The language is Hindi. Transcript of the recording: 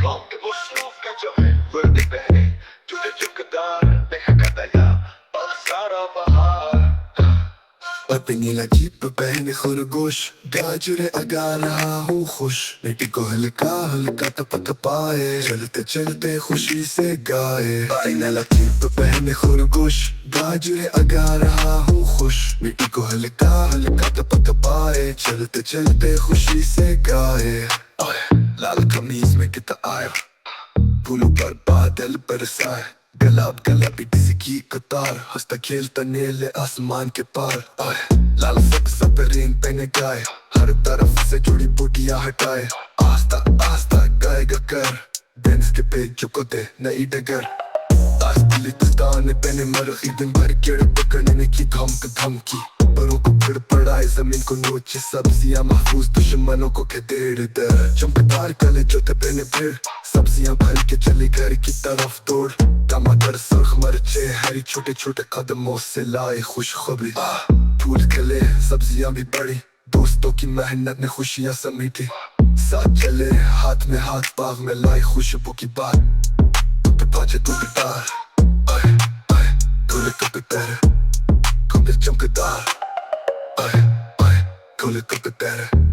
Kalktı bu sınıfta Böyle beni Tutacak kadar Ne kadar ya Baksana bahar अपनी अजीब पहने खरगोश गाजरे अगा रहा हूँ खुश बेटी को हल्का हल्का थपथपाए चलते चलते खुशी से गाए अपनी अजीब पहने खरगोश गाजरे अगा रहा हूँ खुश बेटी को हल्का हल्का थपथपाए चलते चलते खुशी से गाए लाल कमीज में कितना आया फूलों पर बादल बरसाए गुलाब गुलाबी किसी की कतार हंसता खेलता नीले आसमान के पार लाल सब रिंग पहने गाए हर तरफ से जुड़ी बूटियां हटाए आस्ता आस्ता गाएगा कर डेंस के पेचों को दे नई डगर ताने पहने मरखी दिन भर कीड़े पकड़ने की धमकी परों को फिर पड़ाए जमीन को नोचे सब्जियां महफूज दुश्मनों को के देर दर चमकदार कले जोते पहने फिर सब्जियां भर के चली घर की तरफ दौड़ टमाटर सुर्ख मर्चे हरी छोटे छोटे कदमों से लाए खुशखबरी फूल खिले सब्जियां भी बढ़ी दोस्तों की मेहनत ने खुशियां समेटी साथ चले हाथ में हाथ बाग में लाई खुशबू की बात तू पे बाजे तू पे तार Kolle better, kom de chomkedar. Kolle better.